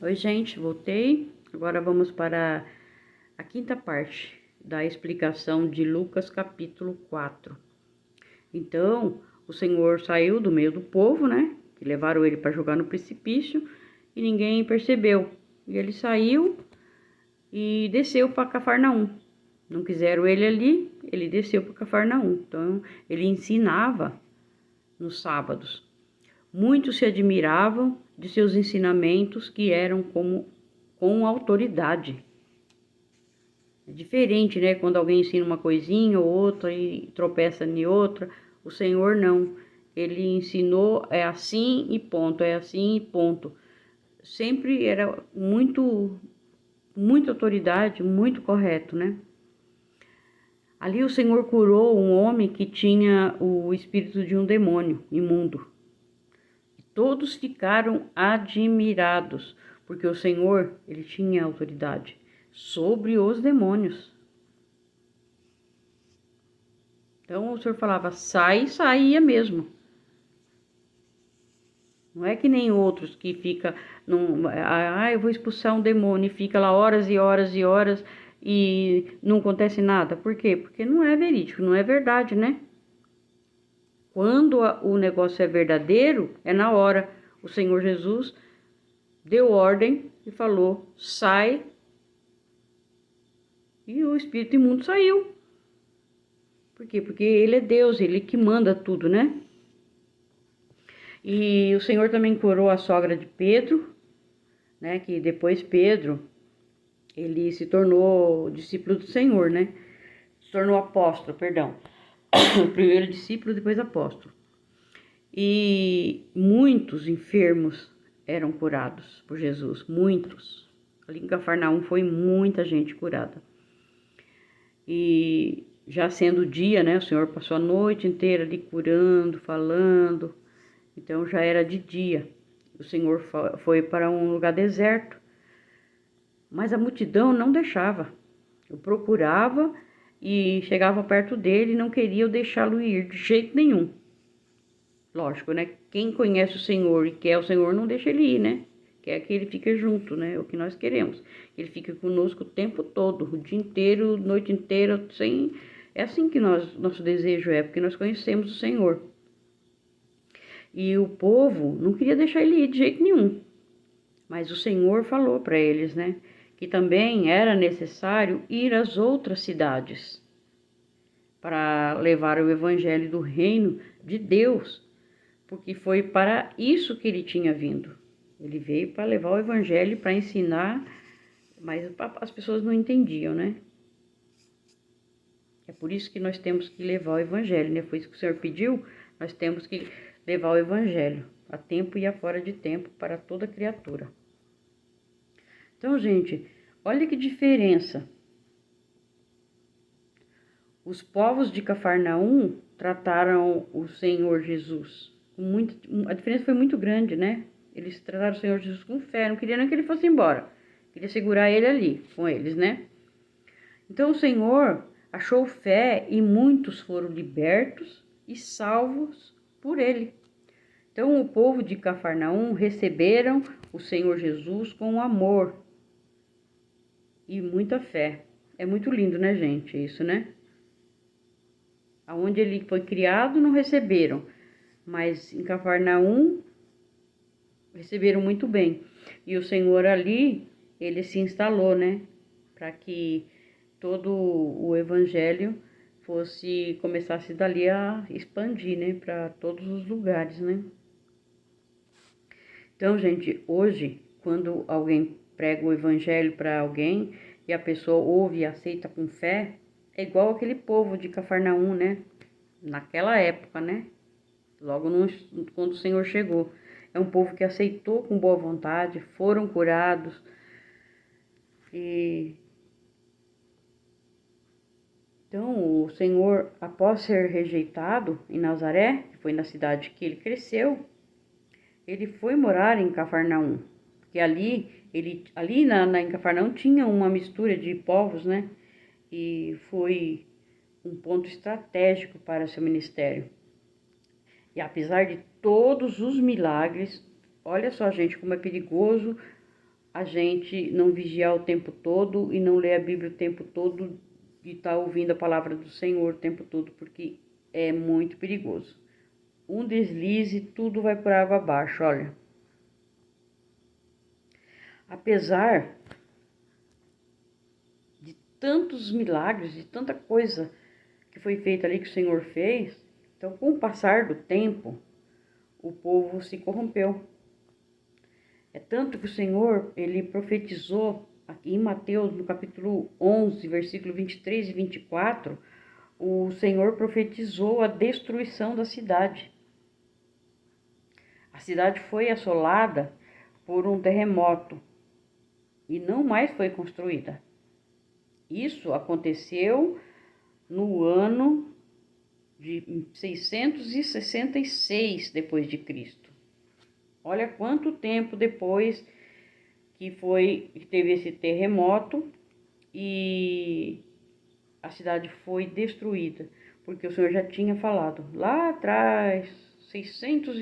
Oi, gente, voltei. Agora vamos para a quinta parte da explicação de Lucas capítulo 4. Então, o Senhor saiu do meio do povo, né? Que levaram ele para jogar no precipício e ninguém percebeu. E ele saiu e desceu para Cafarnaum. Não quiseram ele ali, ele desceu para Cafarnaum. Então, ele ensinava nos sábados. Muitos se admiravam de seus ensinamentos, que eram com autoridade. É diferente, né? Quando alguém ensina uma coisinha ou outra e tropeça em outra. O Senhor não. Ele ensinou, é assim e ponto, é assim e ponto. Sempre era muita autoridade, muito correto, né? Ali o Senhor curou um homem que tinha o espírito de um demônio imundo. Todos ficaram admirados, porque o Senhor, ele tinha autoridade sobre os demônios. Então o Senhor falava, sai, saía mesmo. Não é que nem outros que fica, eu vou expulsar um demônio e fica lá horas e horas e horas e não acontece nada. Por quê? Porque não é verídico, não é verdade, né? Quando o negócio é verdadeiro, é na hora. O Senhor Jesus deu ordem e falou, sai. E o espírito imundo saiu. Por quê? Porque ele é Deus, ele que manda tudo, né? E o Senhor também curou a sogra de Pedro, né? Que depois Pedro, ele se tornou discípulo do Senhor, né? Se tornou apóstolo, perdão. Primeiro discípulo, depois apóstolo. E muitos enfermos eram curados por Jesus, muitos. Ali em Cafarnaum foi muita gente curada. E já sendo dia, né, o Senhor passou a noite inteira ali curando, falando, então já era de dia. O Senhor foi para um lugar deserto, mas a multidão não deixava. Eu procurava e chegava perto dele e não queria deixá-lo ir de jeito nenhum. Lógico, né? Quem conhece o Senhor e quer o Senhor não deixa ele ir, né? Quer que ele fique junto, né? É o que nós queremos. Ele fica conosco o tempo todo, o dia inteiro, noite inteira, sem... É assim que nosso desejo é, porque nós conhecemos o Senhor. E o povo não queria deixar ele ir de jeito nenhum. Mas o Senhor falou para eles, né? Que também era necessário ir às outras cidades para levar o evangelho do reino de Deus, porque foi para isso que ele tinha vindo. Ele veio para levar o evangelho, para ensinar, mas as pessoas não entendiam, né? É por isso que nós temos que levar o evangelho, né? Foi isso que o Senhor pediu, nós temos que levar o evangelho, a tempo e a fora de tempo, para toda criatura. Então, gente, olha que diferença. Os povos de Cafarnaum trataram o Senhor Jesus a diferença foi muito grande, né? Eles trataram o Senhor Jesus com fé, não queria nem que ele fosse embora. Queria segurar ele ali, com eles, né? Então o Senhor achou fé e muitos foram libertos e salvos por ele. Então o povo de Cafarnaum receberam o Senhor Jesus com amor e muita fé. É muito lindo, né, gente? Isso, né? Aonde ele foi criado não receberam, mas em Cafarnaum receberam muito bem. E o Senhor ali, ele se instalou, né? Para que todo o evangelho começasse dali a expandir, né? Para todos os lugares, né? Então, gente, hoje, quando alguém prega o evangelho para alguém e a pessoa ouve e aceita com fé, é igual aquele povo de Cafarnaum, né? Naquela época, né? Logo quando o Senhor chegou. É um povo que aceitou com boa vontade, foram curados. E então o Senhor, após ser rejeitado em Nazaré, que foi na cidade que ele cresceu, ele foi morar em Cafarnaum. Porque em Cafarnaum tinha uma mistura de povos, né? E foi um ponto estratégico para seu ministério. E apesar de todos os milagres, olha só, gente, como é perigoso a gente não vigiar o tempo todo e não ler a Bíblia o tempo todo e estar ouvindo a palavra do Senhor o tempo todo, porque é muito perigoso. Um deslize, tudo vai por água abaixo, olha. Apesar de tantos milagres, de tanta coisa que foi feita ali que o Senhor fez, então com o passar do tempo, o povo se corrompeu. É tanto que o Senhor, ele profetizou aqui em Mateus, no capítulo 11, versículo 23 e 24, o Senhor profetizou a destruição da cidade. A cidade foi assolada por um terremoto e não mais foi construída. Isso aconteceu no ano de 666 depois de Cristo. Olha quanto tempo depois que teve esse terremoto e a cidade foi destruída, porque o Senhor já tinha falado lá atrás, 600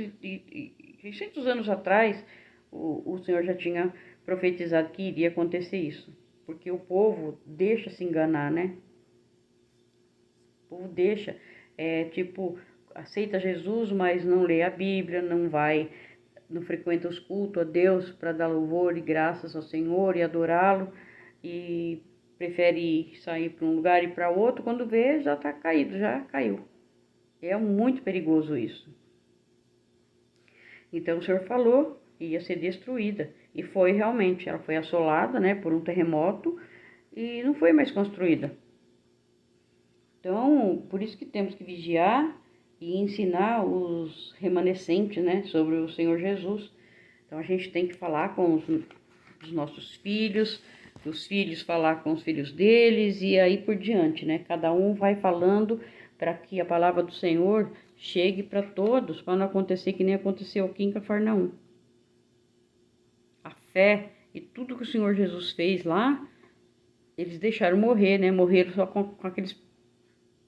anos atrás, o Senhor já tinha profetizado que iria acontecer isso, porque o povo deixa se enganar, né? O povo deixa, aceita Jesus, mas não lê a Bíblia, não frequenta os cultos a Deus para dar louvor e graças ao Senhor e adorá-lo, e prefere sair para um lugar e para outro, quando vê já está caído, já caiu. É muito perigoso isso. Então o Senhor falou que ia ser destruída, e foi realmente, ela foi assolada, né, por um terremoto e não foi mais construída. Então, por isso que temos que vigiar e ensinar os remanescentes, né, sobre o Senhor Jesus. Então, a gente tem que falar com os nossos filhos, os filhos falar com os filhos deles e aí por diante, né? Cada um vai falando para que a palavra do Senhor chegue para todos, para não acontecer que nem aconteceu aqui em Cafarnaum. A fé e tudo que o Senhor Jesus fez lá, eles deixaram morrer, né? Morreram só com aqueles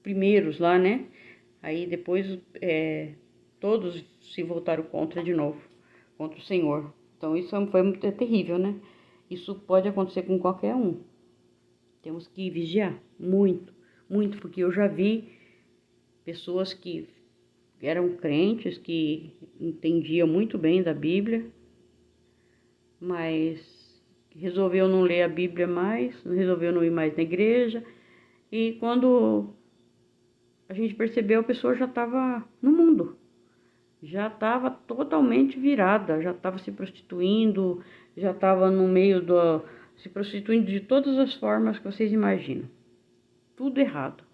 primeiros lá, né? Aí depois todos se voltaram contra de novo, contra o Senhor. Então isso foi terrível, né? Isso pode acontecer com qualquer um. Temos que vigiar muito, muito, porque eu já vi pessoas que eram crentes, que entendiam muito bem da Bíblia, mas resolveu não ler a Bíblia mais, resolveu não ir mais na igreja, e quando a gente percebeu, a pessoa já estava no mundo, já estava totalmente virada, já estava se prostituindo, já estava no meio se prostituindo de todas as formas que vocês imaginam. Tudo errado,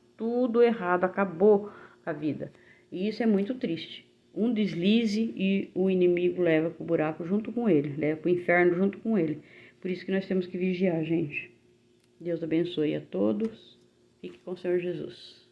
acabou a vida. E isso é muito triste. Um deslize e o inimigo leva para o buraco junto com ele, leva para o inferno junto com ele. Por isso que nós temos que vigiar, gente. Deus abençoe a todos. Fique com o Senhor Jesus.